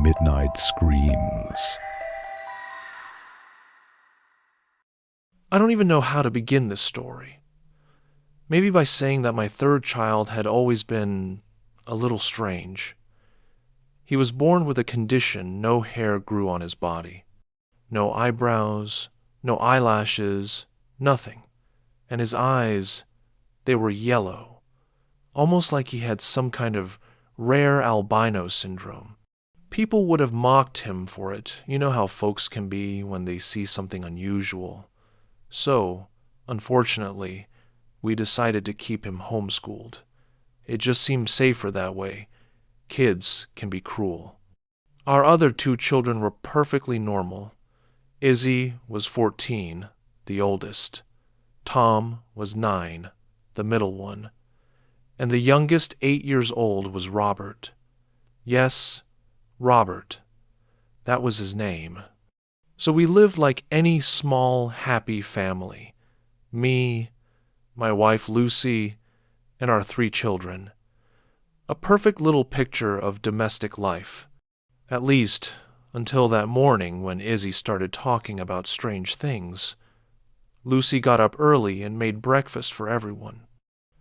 midnight screams. I don't even know how to begin this story. Maybe by saying that my third child had always been a little strange. He was born with a condition no hair grew on his body. No eyebrows, no eyelashes, nothing. And his eyes, they were yellow, almost like he had some kind of rare albino syndrome. People would have mocked him for it. You know how folks can be when they see something unusual. So, unfortunately, we decided to keep him homeschooled. It just seemed safer that way. Kids can be cruel. Our other two children were perfectly normal. Izzy was 14, the oldest. Tom was 9, the middle one. And the youngest, 8 years old, was Robert. Yes, Robert. That was his name. So we lived like any small, happy family. Me, my wife Lucy, and our 3 children. A perfect little picture of domestic life. At least, until that morning when Izzy started talking about strange things. Lucy got up early and made breakfast for everyone.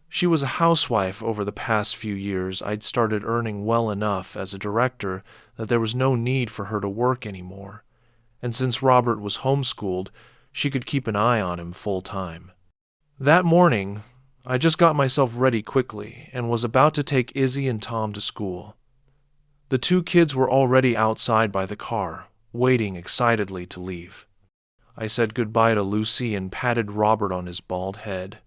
She was a housewife over the past few years. I'd started earning well enough as a director that there was no need for her to work anymore. And since Robert was homeschooled, she could keep an eye on him full time. That morning, I just got myself ready quickly and was about to take Izzy and Tom to school. The 2 kids were already outside by the car, waiting excitedly to leave. I said goodbye to Lucy and patted Robert on his bald head.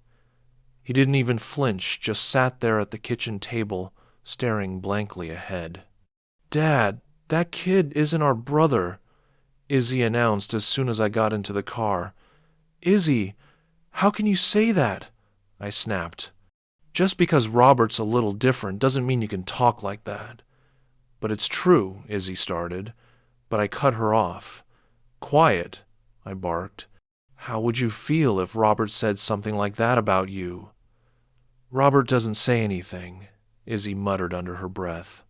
He didn't even flinch, just sat there at the kitchen table, staring blankly ahead. "Dad, that kid isn't our brother," Izzy announced as soon as I got into the car. "Izzy, how can you say that?" I snapped. "Just because Robert's a little different doesn't mean you can talk like that." "But it's true," Izzy started, but I cut her off. "Quiet," I barked. "How would you feel if Robert said something like that about you?" "Robert doesn't say anything," Izzy muttered under her breath.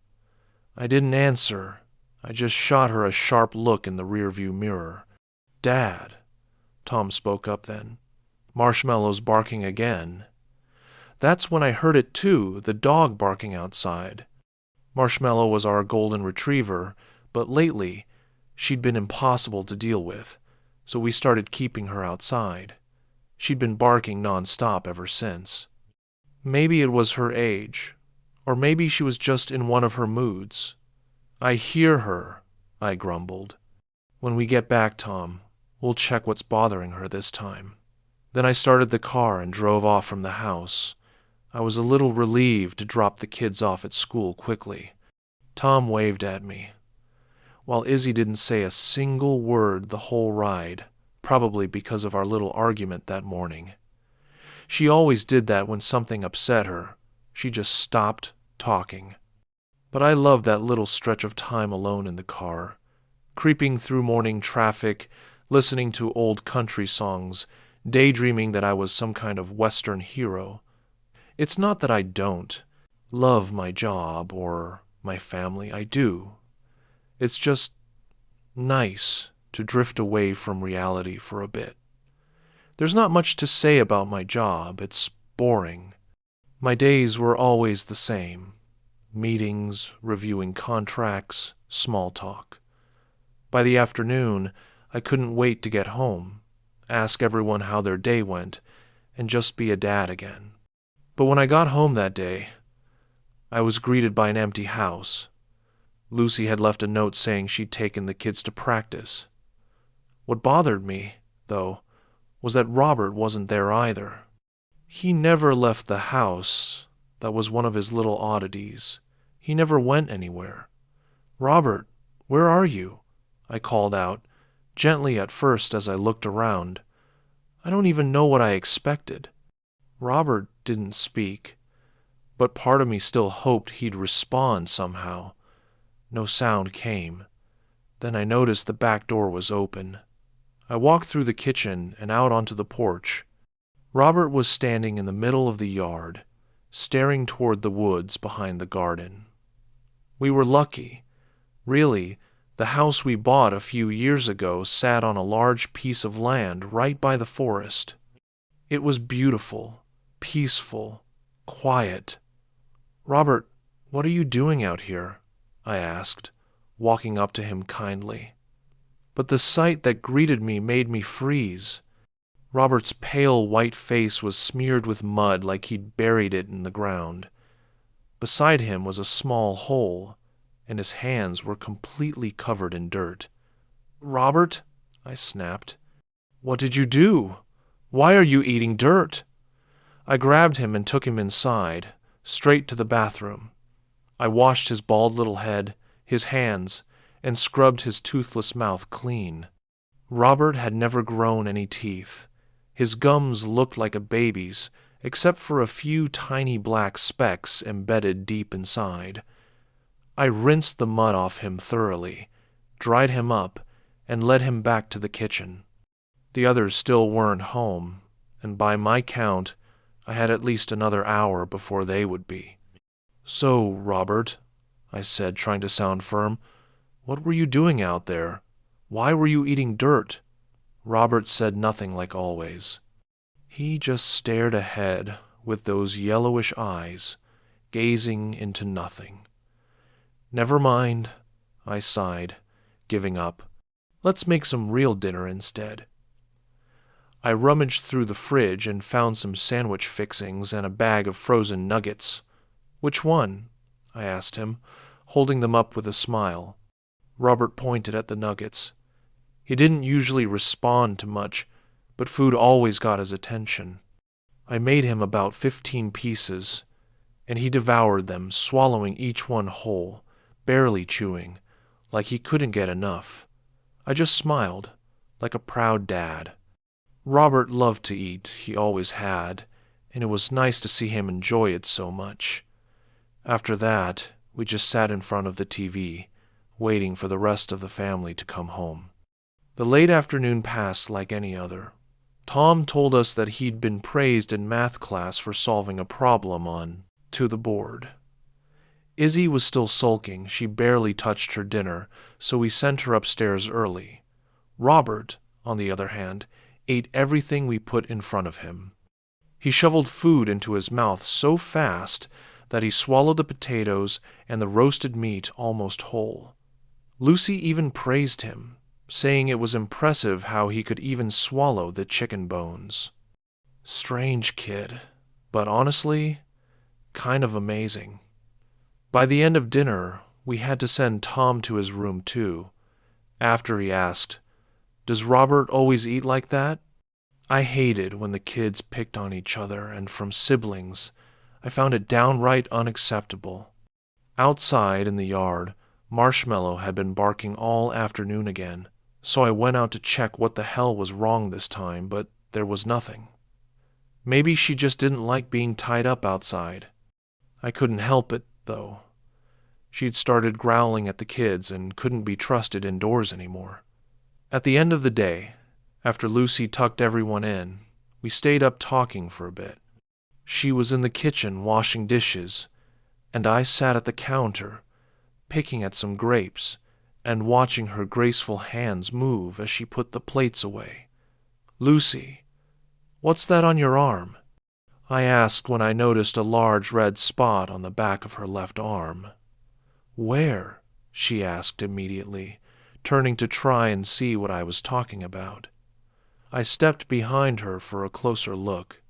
I didn't answer. I just shot her a sharp look in the rearview mirror. "Dad," Tom spoke up then. "Marshmallow's barking again." That's when I heard it too, the dog barking outside. Marshmallow was our golden retriever, but lately she'd been impossible to deal with, so we started keeping her outside. She'd been barking nonstop ever since. Maybe it was her age, or maybe she was just in one of her moods. "I hear her," I grumbled. "When we get back, Tom, we'll check what's bothering her this time." Then I started the car and drove off from the house. I was a little relieved to drop the kids off at school quickly. Tom waved at me, while Izzy didn't say a single word the whole ride, probably because of our little argument that morning. She always did that when something upset her. She just stopped talking. But I loved that little stretch of time alone in the car, creeping through morning traffic, listening to old country songs, daydreaming that I was some kind of Western hero. It's not that I don't love my job or my family. I do. It's just nice to drift away from reality for a bit. There's not much to say about my job. It's boring. My days were always the same. Meetings, reviewing contracts, small talk. By the afternoon, I couldn't wait to get home, ask everyone how their day went, and just be a dad again. But when I got home that day, I was greeted by an empty house. Lucy had left a note saying she'd taken the kids to practice. What bothered me, though, was that Robert wasn't there either. He never left the house. That was one of his little oddities. He never went anywhere. "Robert, where are you?" I called out, gently at first as I looked around. I don't even know what I expected. Robert didn't speak, but part of me still hoped he'd respond somehow. No sound came. Then I noticed the back door was open. I walked through the kitchen and out onto the porch. Robert was standing in the middle of the yard, staring toward the woods behind the garden. We were lucky. Really, the house we bought a few years ago sat on a large piece of land right by the forest. It was beautiful, peaceful, quiet. "Robert, what are you doing out here?" I asked, walking up to him kindly. But the sight that greeted me made me freeze. Robert's pale white face was smeared with mud like he'd buried it in the ground. Beside him was a small hole, and his hands were completely covered in dirt. "Robert," I snapped, "what did you do? Why are you eating dirt?" I grabbed him and took him inside, straight to the bathroom. I washed his bald little head, his hands, and scrubbed his toothless mouth clean. Robert had never grown any teeth. His gums looked like a baby's, except for a few tiny black specks embedded deep inside. I rinsed the mud off him thoroughly, dried him up, and led him back to the kitchen. The others still weren't home, and by my count, I had at least another hour before they would be. "So, Robert," I said, trying to sound firm, "what were you doing out there? Why were you eating dirt?" Robert said nothing like always. He just stared ahead with those yellowish eyes, gazing into nothing. "Never mind," I sighed, giving up. "Let's make some real dinner instead." I rummaged through the fridge and found some sandwich fixings and a bag of frozen nuggets. "Which one?" I asked him, holding them up with a smile. Robert pointed at the nuggets. He didn't usually respond to much, but food always got his attention. I made him about 15 pieces, and he devoured them, swallowing each one whole, barely chewing, like he couldn't get enough. I just smiled, like a proud dad. Robert loved to eat, he always had, and it was nice to see him enjoy it so much. After that, we just sat in front of the TV, waiting for the rest of the family to come home. The late afternoon passed like any other. Tom told us that he'd been praised in math class for solving a problem on To the Board. Izzy was still sulking. She barely touched her dinner, so we sent her upstairs early. Robert, on the other hand, ate everything we put in front of him. He shoveled food into his mouth so fast that he swallowed the potatoes and the roasted meat almost whole. Lucy even praised him, saying it was impressive how he could even swallow the chicken bones. Strange kid, but honestly, kind of amazing. By the end of dinner, we had to send Tom to his room too. After he asked, "Does Robert always eat like that?" I hated when the kids picked on each other, and from siblings, I found it downright unacceptable. Outside in the yard, Marshmallow had been barking all afternoon again, so I went out to check what the hell was wrong this time, but there was nothing. Maybe she just didn't like being tied up outside. I couldn't help it, though. She'd started growling at the kids and couldn't be trusted indoors anymore. At the end of the day, after Lucy tucked everyone in, we stayed up talking for a bit. She was in the kitchen washing dishes, and I sat at the counter, picking at some grapes and watching her graceful hands move as she put the plates away. "Lucy, what's that on your arm?" I asked when I noticed a large red spot on the back of her left arm. "Where?" she asked immediately, turning to try and see what I was talking about. I stepped behind her for a closer look.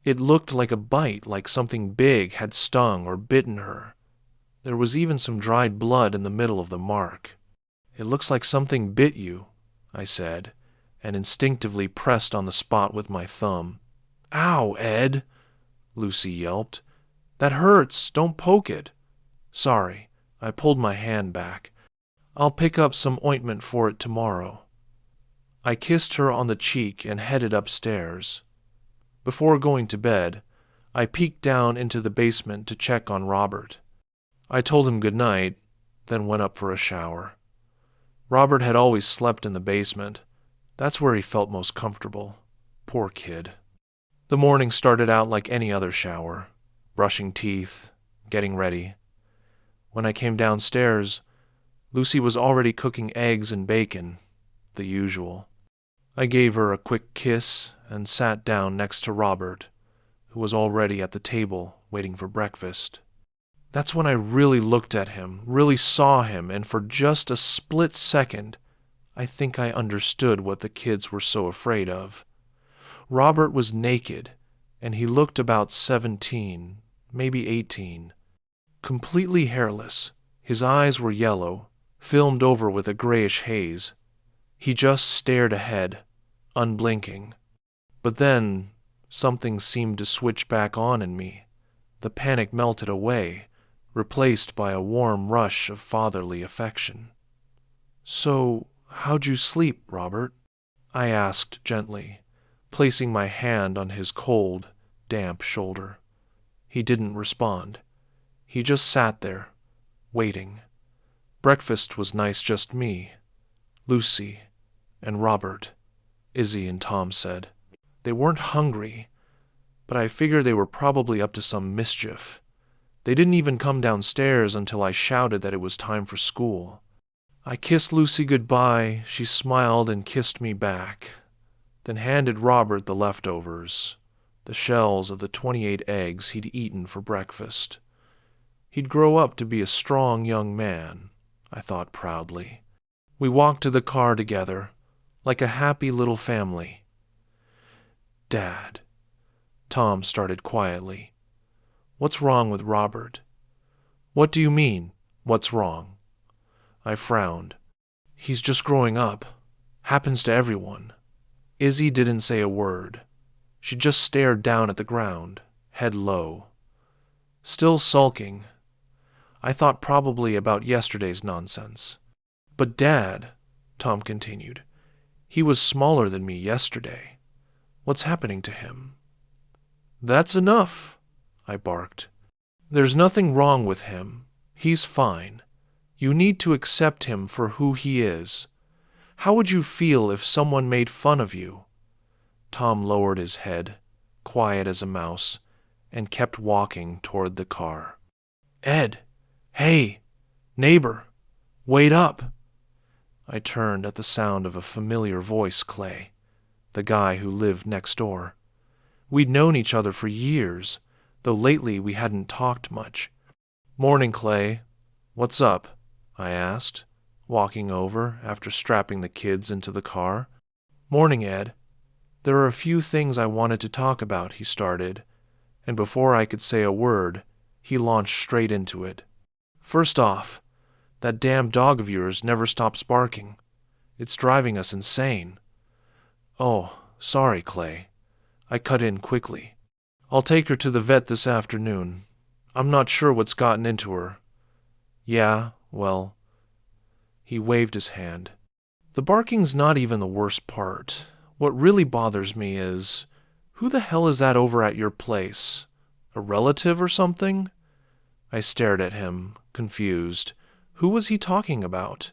It looked like a bite, like something big had stung or bitten her. There was even some dried blood in the middle of the mark. "It looks like something bit you," I said, and instinctively pressed on the spot with my thumb. "Ow, Ed!" Lucy yelped. "That hurts! Don't poke it!" "Sorry," I pulled my hand back. "I'll pick up some ointment for it tomorrow." I kissed her on the cheek and headed upstairs. Before going to bed, I peeked down into the basement to check on Robert. I told him good night, then went up for a shower. Robert had always slept in the basement. That's where he felt most comfortable. Poor kid. The morning started out like any other shower, brushing teeth, getting ready. When I came downstairs, Lucy was already cooking eggs and bacon, the usual. I gave her a quick kiss and sat down next to Robert, who was already at the table waiting for breakfast. That's when I really looked at him, really saw him, and for just a split second, I think I understood what the kids were so afraid of. Robert was naked, and he looked about 17, maybe 18. Completely hairless, his eyes were yellow, filmed over with a grayish haze. He just stared ahead, unblinking. But then, something seemed to switch back on in me. The panic melted away, replaced by a warm rush of fatherly affection. "So, how'd you sleep, Robert?" I asked gently, placing my hand on his cold, damp shoulder. He didn't respond. He just sat there, waiting. Breakfast was nice, just me, Lucy, and Robert, Izzy and Tom said. They weren't hungry, but I figured they were probably up to some mischief. They didn't even come downstairs until I shouted that it was time for school. I kissed Lucy goodbye. She smiled and kissed me back, then handed Robert the leftovers, the shells of the 28 eggs he'd eaten for breakfast. He'd grow up to be a strong young man, I thought proudly. We walked to the car together, like a happy little family. "Dad," Tom started quietly, "what's wrong with Robert?" "What do you mean, what's wrong?" I frowned. "He's just growing up. Happens to everyone." Izzy didn't say a word. She just stared down at the ground, head low. Still sulking. I thought probably about yesterday's nonsense. "But Dad," Tom continued, "he was smaller than me yesterday. What's happening to him?" "That's enough," I barked. "There's nothing wrong with him. He's fine. You need to accept him for who he is. How would you feel if someone made fun of you?" Tom lowered his head, quiet as a mouse, and kept walking toward the car. "Ed! Hey! Neighbor! Wait up!" I turned at the sound of a familiar voice. Clay, the guy who lived next door. We'd known each other for years, though lately we hadn't talked much. "Morning, Clay. What's up?" I asked, walking over after strapping the kids into the car. "Morning, Ed. There are a few things I wanted to talk about," he started, and before I could say a word, he launched straight into it. "First off, that damn dog of yours never stops barking. It's driving us insane." "Oh, sorry, Clay." I cut in quickly. "I'll take her to the vet this afternoon. I'm not sure what's gotten into her." "Yeah, well..." He waved his hand. "The barking's not even the worst part. What really bothers me is, who the hell is that over at your place? A relative or something?" I stared at him, confused. Who was he talking about?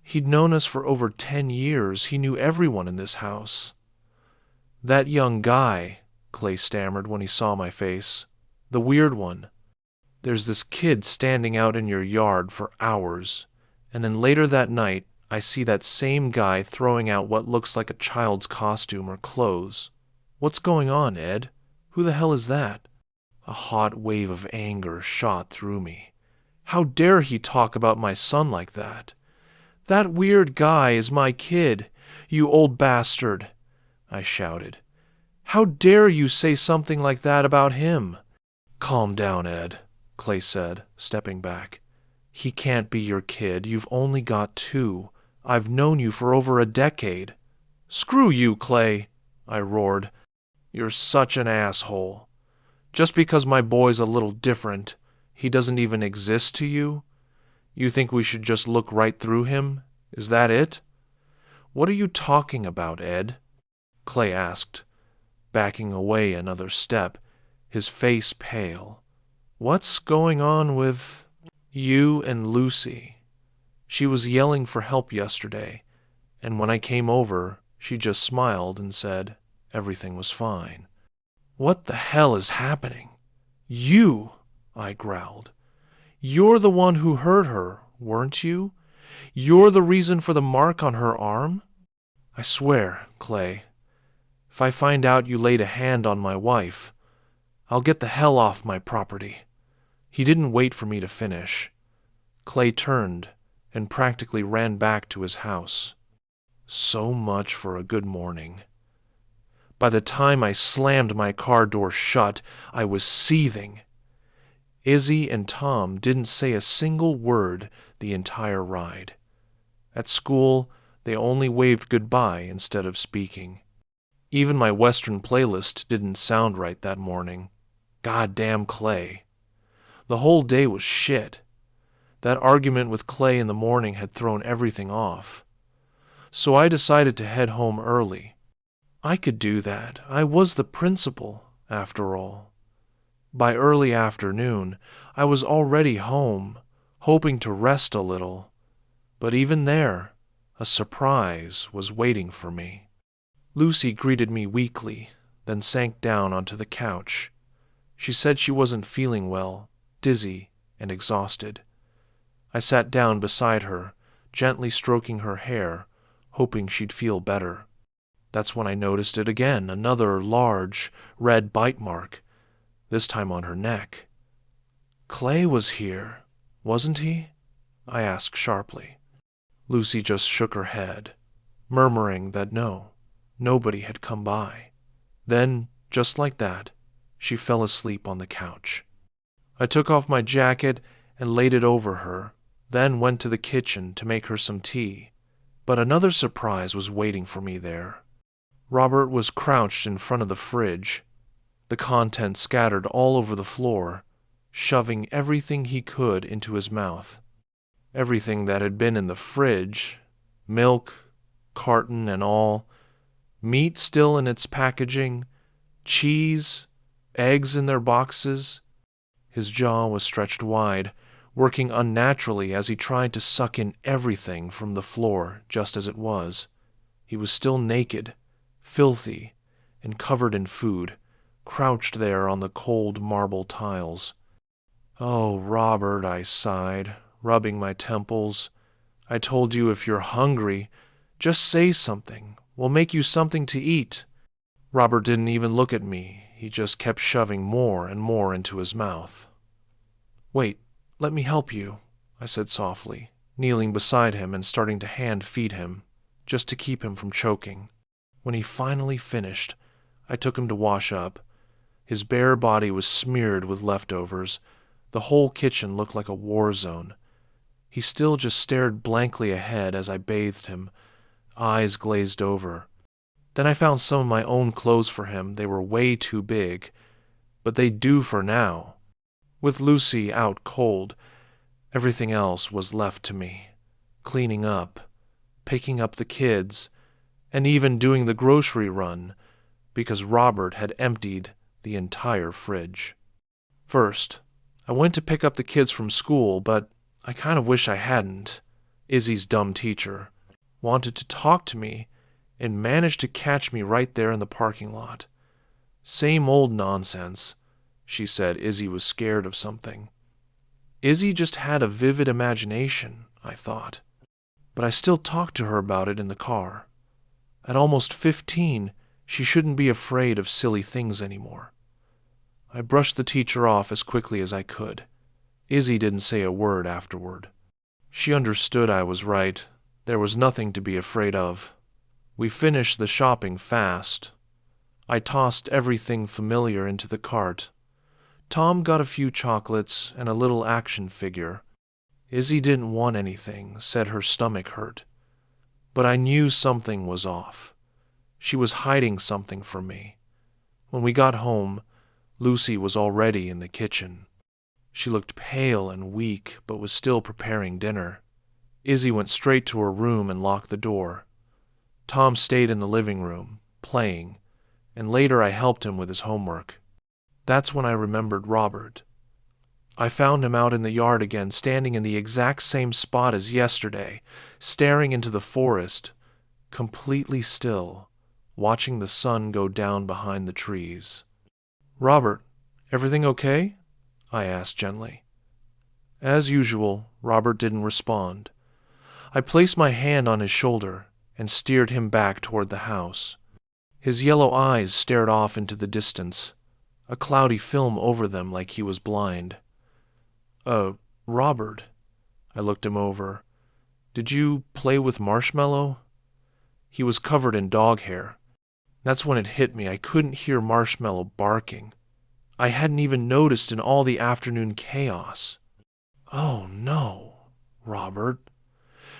He'd known us for over 10 years. He knew everyone in this house. "That young guy," Clay stammered when he saw my face. "The weird one. There's this kid standing out in your yard for hours, and then later that night, I see that same guy throwing out what looks like a child's costume or clothes. What's going on, Ed? Who the hell is that?" A hot wave of anger shot through me. How dare he talk about my son like that? "That weird guy is my kid, you old bastard," I shouted. "How dare you say something like that about him?" "Calm down, Ed," Clay said, stepping back. "He can't be your kid. You've only got 2. I've known you for over a decade." "Screw you, Clay," I roared. "You're such an asshole. Just because my boy's a little different, he doesn't even exist to you? You think we should just look right through him? Is that it?" "What are you talking about, Ed?" Clay asked, backing away another step, his face pale. "What's going on with you and Lucy? She was yelling for help yesterday, and when I came over, she just smiled and said everything was fine." "What the hell is happening?" "You," I growled. "You're the one who hurt her, weren't you? You're the reason for the mark on her arm? I swear, Clay, if I find out you laid a hand on my wife, I'll get the hell off my property." He didn't wait for me to finish. Clay turned and practically ran back to his house. So much for a good morning. By the time I slammed my car door shut, I was seething. Izzy and Tom didn't say a single word the entire ride. At school, they only waved goodbye instead of speaking. Even my Western playlist didn't sound right that morning. Goddamn Clay. The whole day was shit. That argument with Clay in the morning had thrown everything off. So I decided to head home early. I could do that. I was the principal, after all. By early afternoon, I was already home, hoping to rest a little. But even there, a surprise was waiting for me. Lucy greeted me weakly, then sank down onto the couch. She said she wasn't feeling well, dizzy and exhausted. I sat down beside her, gently stroking her hair, hoping she'd feel better. That's when I noticed it again, another large, red bite mark, this time on her neck. Clay was here, wasn't he? I asked sharply. Lucy just shook her head, murmuring that no, nobody had come by. Then, just like that, she fell asleep on the couch. I took off my jacket and laid it over her, then went to the kitchen to make her some tea. But another surprise was waiting for me there. Robert was crouched in front of the fridge, the contents scattered all over the floor, shoving everything he could into his mouth. Everything that had been in the fridge, milk, carton and all, meat still in its packaging, cheese, eggs in their boxes. His jaw was stretched wide, working unnaturally as he tried to suck in everything from the floor just as it was. He was still naked, filthy, and covered in food, crouched there on the cold marble tiles. "Oh, Robert," I sighed, rubbing my temples. "I told you if you're hungry, just say something. We'll make you something to eat." Robert didn't even look at me. He just kept shoving more and more into his mouth. "Wait, let me help you," I said softly, kneeling beside him and starting to hand feed him, just to keep him from choking. When he finally finished, I took him to wash up. His bare body was smeared with leftovers. The whole kitchen looked like a war zone. He still just stared blankly ahead as I bathed him, eyes glazed over. Then I found some of my own clothes for him. They were way too big, but they'd do for now. With Lucy out cold, everything else was left to me. Cleaning up, picking up the kids, and even doing the grocery run, because Robert had emptied the entire fridge. First, I went to pick up the kids from school, but I kind of wish I hadn't. Izzy's dumb teacher wanted to talk to me and managed to catch me right there in the parking lot. Same old nonsense. She said Izzy was scared of something. Izzy just had a vivid imagination, I thought. But I still talked to her about it in the car. At almost 15, she shouldn't be afraid of silly things anymore. I brushed the teacher off as quickly as I could. Izzy didn't say a word afterward. She understood I was right. There was nothing to be afraid of. We finished the shopping fast. I tossed everything familiar into the cart. Tom got a few chocolates and a little action figure. Izzy didn't want anything, said her stomach hurt. But I knew something was off. She was hiding something from me. When we got home, Lucy was already in the kitchen. She looked pale and weak, but was still preparing dinner. Izzy went straight to her room and locked the door. Tom stayed in the living room, playing, and later I helped him with his homework. That's when I remembered Robert. I found him out in the yard again, standing in the exact same spot as yesterday, staring into the forest, completely still, watching the sun go down behind the trees. "Robert, everything okay?" I asked gently. As usual, Robert didn't respond. I placed my hand on his shoulder and steered him back toward the house. His yellow eyes stared off into the distance, a cloudy film over them like he was blind. Robert, I looked him over. Did you play with Marshmallow? He was covered in dog hair. That's when it hit me. I couldn't hear Marshmallow barking. I hadn't even noticed in all the afternoon chaos. Oh, no, Robert.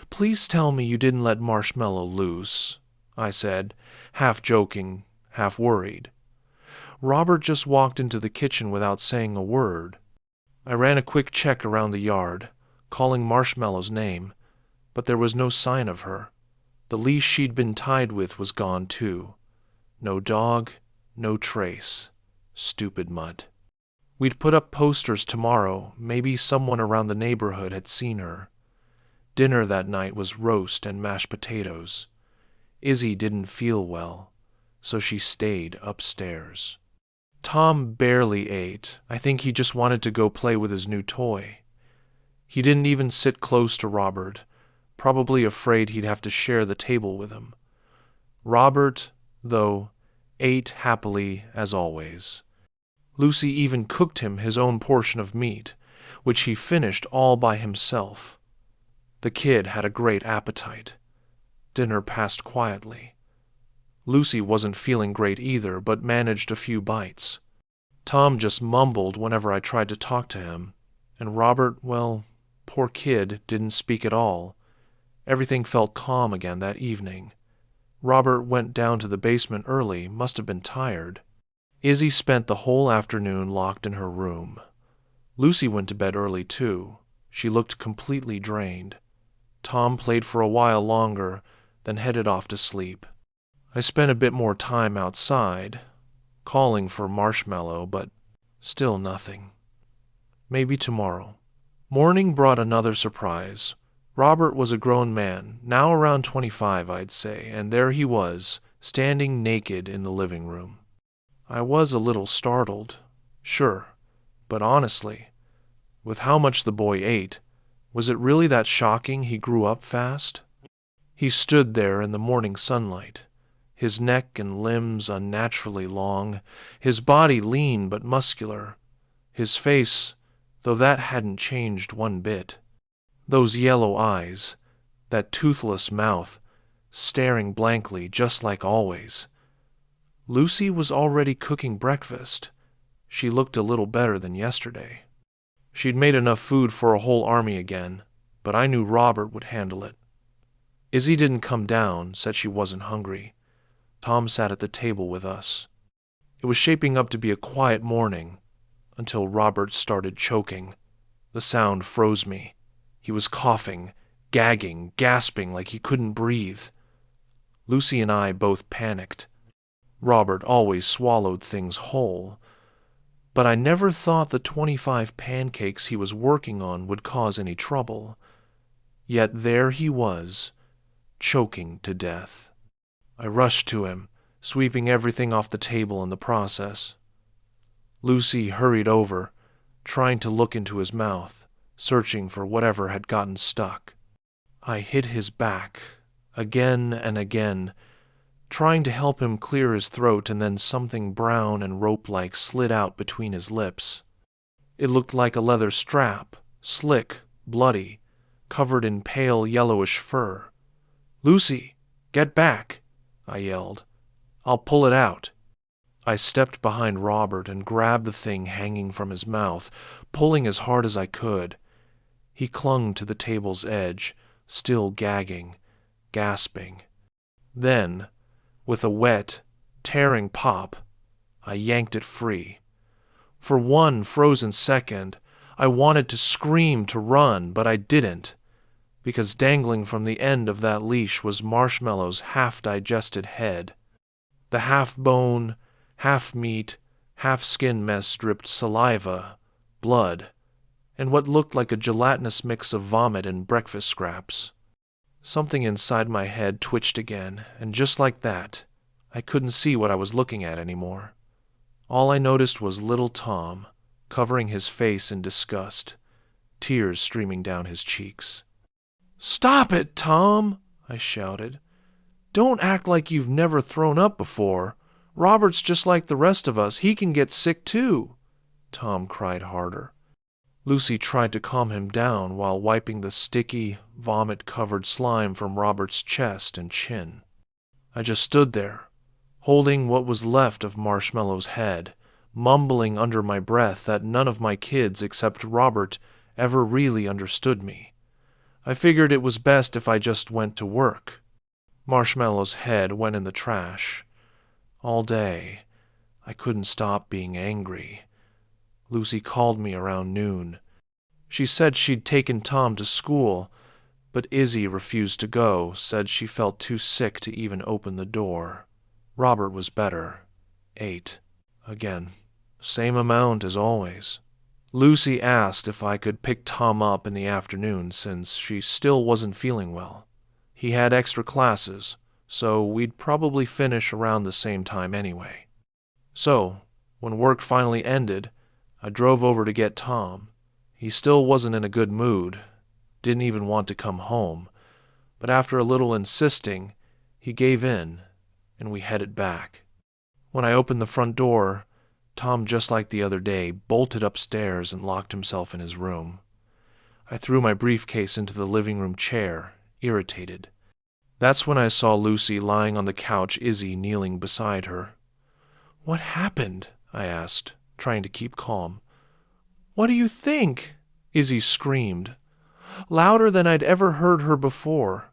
Please tell me you didn't let Marshmallow loose, I said, half joking, half worried. Robert just walked into the kitchen without saying a word. I ran a quick check around the yard, calling Marshmallow's name, but there was no sign of her. The leash she'd been tied with was gone too. No dog, no trace. Stupid mutt. We'd put up posters tomorrow. Maybe someone around the neighborhood had seen her. Dinner that night was roast and mashed potatoes. Izzy didn't feel well, so she stayed upstairs. Tom barely ate. I think he just wanted to go play with his new toy. He didn't even sit close to Robert, probably afraid he'd have to share the table with him. Robert, though, ate happily as always. Lucy even cooked him his own portion of meat, which he finished all by himself. The kid had a great appetite. Dinner passed quietly. Lucy wasn't feeling great either, but managed a few bites. Tom just mumbled whenever I tried to talk to him, and Robert, well, poor kid, didn't speak at all. Everything felt calm again that evening. Robert went down to the basement early, must have been tired. Izzy spent the whole afternoon locked in her room. Lucy went to bed early too. She looked completely drained. Tom played for a while longer, then headed off to sleep. I spent a bit more time outside, calling for Marshmallow, but still nothing. Maybe tomorrow. Morning brought another surprise. Robert was a grown man, now around 25, I'd say, and there he was, standing naked in the living room. I was a little startled, sure, but honestly, with how much the boy ate, was it really that shocking he grew up fast? He stood there in the morning sunlight, his neck and limbs unnaturally long, his body lean but muscular, his face, though that hadn't changed one bit. Those yellow eyes, that toothless mouth, staring blankly just like always. Lucy was already cooking breakfast. She looked a little better than yesterday. She'd made enough food for a whole army again, but I knew Robert would handle it. Izzy didn't come down, said she wasn't hungry. Tom sat at the table with us. It was shaping up to be a quiet morning, until Robert started choking. The sound froze me. He was coughing, gagging, gasping like he couldn't breathe. Lucy and I both panicked. Robert always swallowed things whole, but I never thought the 25 pancakes he was working on would cause any trouble. Yet there he was, choking to death. I rushed to him, sweeping everything off the table in the process. Lucy hurried over, trying to look into his mouth, searching for whatever had gotten stuck. I hit his back, again and again, trying to help him clear his throat, and then something brown and rope-like slid out between his lips. It looked like a leather strap, slick, bloody, covered in pale yellowish fur. "Lucy, get back," I yelled. "I'll pull it out." I stepped behind Robert and grabbed the thing hanging from his mouth, pulling as hard as I could. He clung to the table's edge, still gagging, gasping. Then, with a wet, tearing pop, I yanked it free. For one frozen second, I wanted to scream, to run, but I didn't, because dangling from the end of that leash was Marshmallow's half-digested head. The half-bone, half-meat, half-skin mess dripped saliva, blood, and what looked like a gelatinous mix of vomit and breakfast scraps. Something inside my head twitched again, and just like that, I couldn't see what I was looking at anymore. All I noticed was little Tom, covering his face in disgust, tears streaming down his cheeks. "Stop it, Tom!" I shouted. "Don't act like you've never thrown up before. Robert's just like the rest of us. He can get sick too." Tom cried harder. Lucy tried to calm him down while wiping the sticky, vomit-covered slime from Robert's chest and chin. I just stood there, holding what was left of Marshmallow's head, mumbling under my breath that none of my kids except Robert ever really understood me. I figured it was best if I just went to work. Marshmallow's head went in the trash. All day, I couldn't stop being angry. Lucy called me around noon. She said she'd taken Tom to school, but Izzy refused to go, said she felt too sick to even open the door. Robert was better. 8. Again. Same amount as always. Lucy asked if I could pick Tom up in the afternoon since she still wasn't feeling well. He had extra classes, so we'd probably finish around the same time anyway. So, when work finally ended, I drove over to get Tom. He still wasn't in a good mood, didn't even want to come home, but after a little insisting, he gave in, and we headed back. When I opened the front door, Tom, just like the other day, bolted upstairs and locked himself in his room. I threw my briefcase into the living room chair, irritated. That's when I saw Lucy lying on the couch, Izzy kneeling beside her. "What happened?" I asked, trying to keep calm. "What do you think?" Izzy screamed, louder than I'd ever heard her before.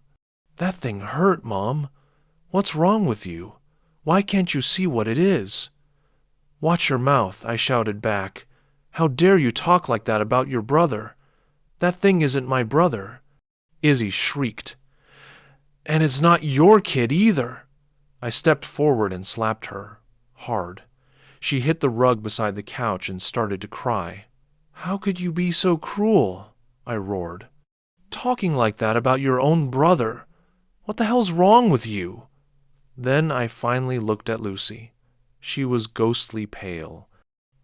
"That thing hurt, Mom. What's wrong with you? Why can't you see what it is?" "Watch your mouth," I shouted back. "How dare you talk like that about your brother? That thing isn't my brother." Izzy shrieked. "And it's not your kid either." I stepped forward and slapped her, hard. She hit the rug beside the couch and started to cry. "How could you be so cruel?" I roared. "Talking like that about your own brother. What the hell's wrong with you?" Then I finally looked at Lucy. She was ghostly pale.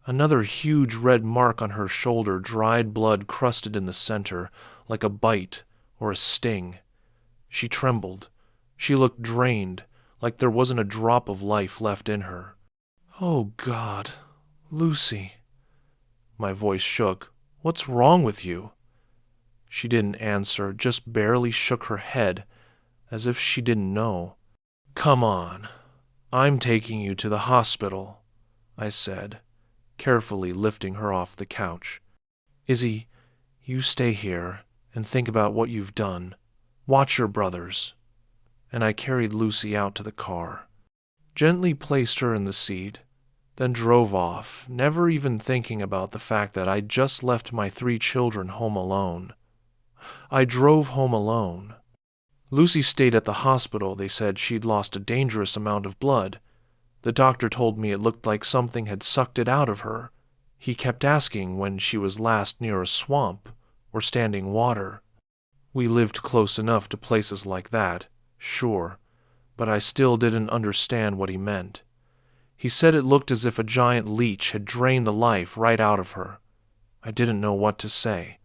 Another huge red mark on her shoulder, dried blood crusted in the center, like a bite or a sting. She trembled. She looked drained, like there wasn't a drop of life left in her. "Oh, God, Lucy." My voice shook. "What's wrong with you?" She didn't answer, just barely shook her head, as if she didn't know. "Come on. I'm taking you to the hospital," I said, carefully lifting her off the couch. "Izzy, you stay here and think about what you've done. Watch your brothers." And I carried Lucy out to the car, gently placed her in the seat, then drove off, never even thinking about the fact that I'd just left my 3 children home alone. I drove home alone. Lucy stayed at the hospital. They said she'd lost a dangerous amount of blood. The doctor told me it looked like something had sucked it out of her. He kept asking when she was last near a swamp or standing water. We lived close enough to places like that, sure, but I still didn't understand what he meant. He said it looked as if a giant leech had drained the life right out of her. I didn't know what to say.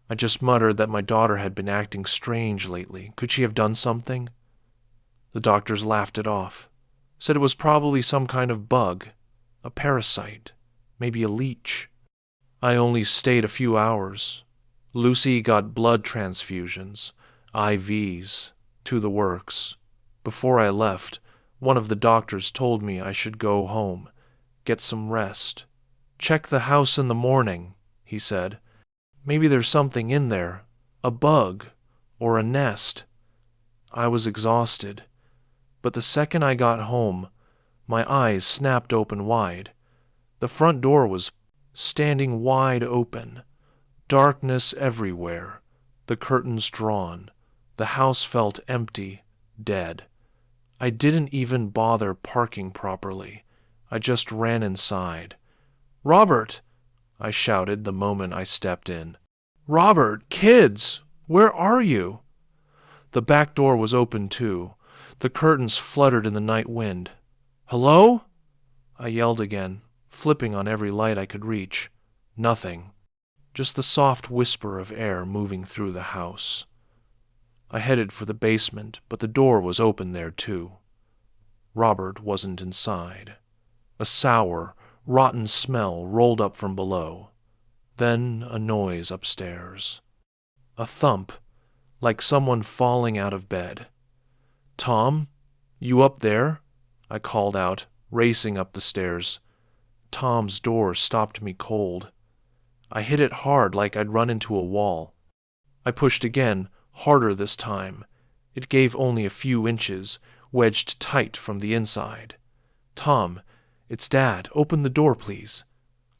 I just muttered that my daughter had been acting strange lately. Could she have done something? The doctors laughed it off, said it was probably some kind of bug, a parasite, maybe a leech. I only stayed a few hours. Lucy got blood transfusions, IVs, to the works. Before I left, one of the doctors told me I should go home, get some rest. "Check the house in the morning," he said. "Maybe there's something in there, a bug or a nest." I was exhausted, but the second I got home, my eyes snapped open wide. The front door was standing wide open, darkness everywhere, the curtains drawn. The house felt empty, dead. I didn't even bother parking properly. I just ran inside. "Robert!" I shouted the moment I stepped in. "Robert! Kids! Where are you?" The back door was open too. The curtains fluttered in the night wind. "Hello?" I yelled again, flipping on every light I could reach. Nothing. Just the soft whisper of air moving through the house. I headed for the basement, but the door was open there too. Robert wasn't inside. A sour, rotten smell rolled up from below. Then a noise upstairs. A thump, like someone falling out of bed. "Tom, you up there?" I called out, racing up the stairs. Tom's door stopped me cold. I hit it hard like I'd run into a wall. I pushed again, harder this time. It gave only a few inches, wedged tight from the inside. "Tom, it's Dad. Open the door, please."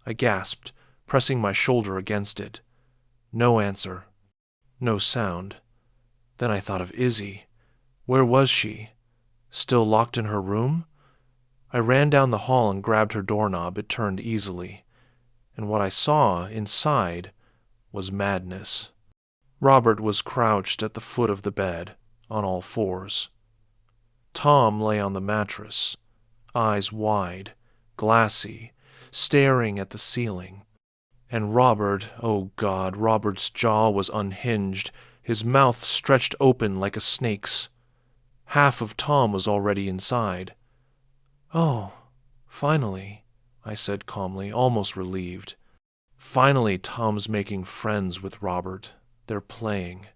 I gasped, pressing my shoulder against it. No answer. No sound. Then I thought of Izzy. Where was she? Still locked in her room? I ran down the hall and grabbed her doorknob. It turned easily. And what I saw inside was madness. Robert was crouched at the foot of the bed, on all fours. Tom lay on the mattress, eyes wide, glassy, staring at the ceiling. And Robert, oh God, Robert's jaw was unhinged, his mouth stretched open like a snake's. Half of Tom was already inside. "Oh, finally," I said calmly, almost relieved. Finally, Tom's making friends with Robert. They're playing.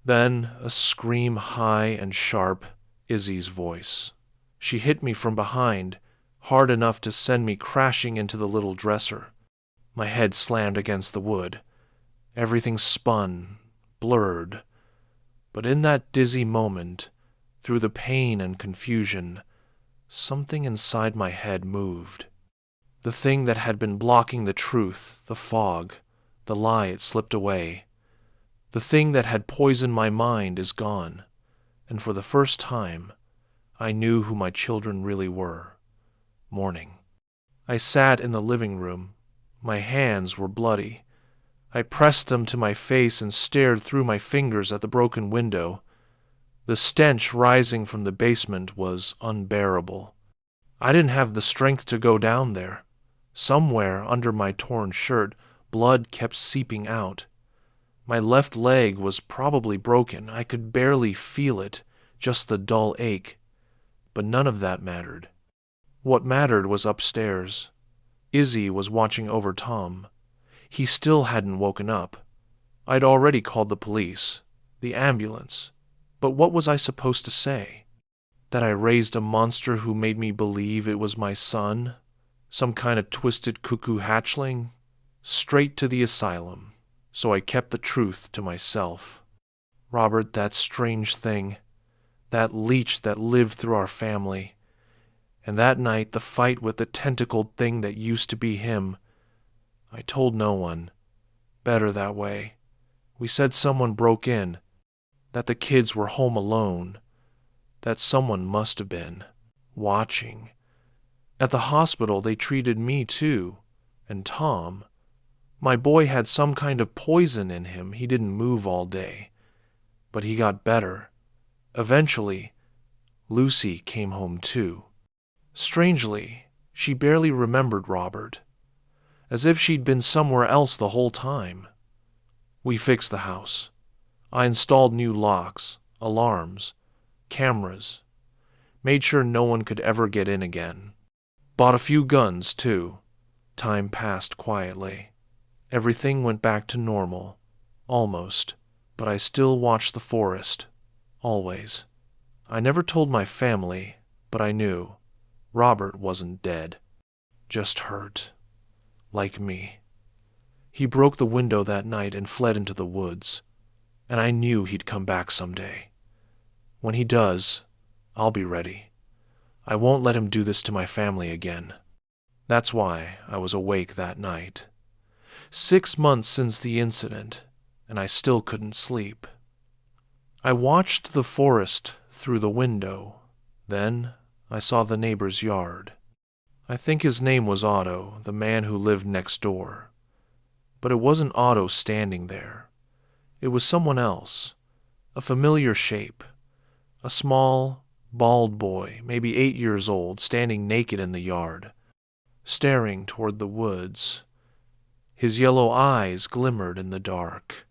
Then a scream high and sharp, Izzy's voice. She hit me from behind, hard enough to send me crashing into the little dresser. My head slammed against the wood. Everything spun, blurred. But in that dizzy moment, through the pain and confusion, something inside my head moved. The thing that had been blocking the truth, the fog, the lie it slipped away. The thing that had poisoned my mind is gone, and for the first time, I knew who my children really were. Morning. I sat in the living room. My hands were bloody. I pressed them to my face and stared through my fingers at the broken window. The stench rising from the basement was unbearable. I didn't have the strength to go down there. Somewhere under my torn shirt, blood kept seeping out. My left leg was probably broken. I could barely feel it, just the dull ache. But none of that mattered. What mattered was upstairs. Izzy was watching over Tom. He still hadn't woken up. I'd already called the police, the ambulance. But what was I supposed to say? That I raised a monster who made me believe it was my son? Some kind of twisted cuckoo hatchling? Straight to the asylum. So I kept the truth to myself. Robert, that strange thing, that leech that lived through our family, and that night the fight with the tentacled thing that used to be him. I told no one. Better that way. We said someone broke in, that the kids were home alone, that someone must have been watching. At the hospital they treated me too, and Tom. My boy had some kind of poison in him. He didn't move all day. But he got better. Eventually, Lucy came home too. Strangely, she barely remembered Robert, as if she'd been somewhere else the whole time. We fixed the house. I installed new locks, alarms, cameras, made sure no one could ever get in again. Bought a few guns, too. Time passed quietly. Everything went back to normal, almost, but I still watched the forest, always. I never told my family, but I knew. Robert wasn't dead, just hurt, like me. He broke the window that night and fled into the woods, and I knew he'd come back someday. When he does, I'll be ready. I won't let him do this to my family again. That's why I was awake that night. 6 months since the incident, and I still couldn't sleep. I watched the forest through the window. Then I saw the neighbor's yard. I think his name was Otto, the man who lived next door. But it wasn't Otto standing there. It was someone else, a familiar shape, a small, bald boy, maybe 8 years old, standing naked in the yard, staring toward the woods. His yellow eyes glimmered in the dark.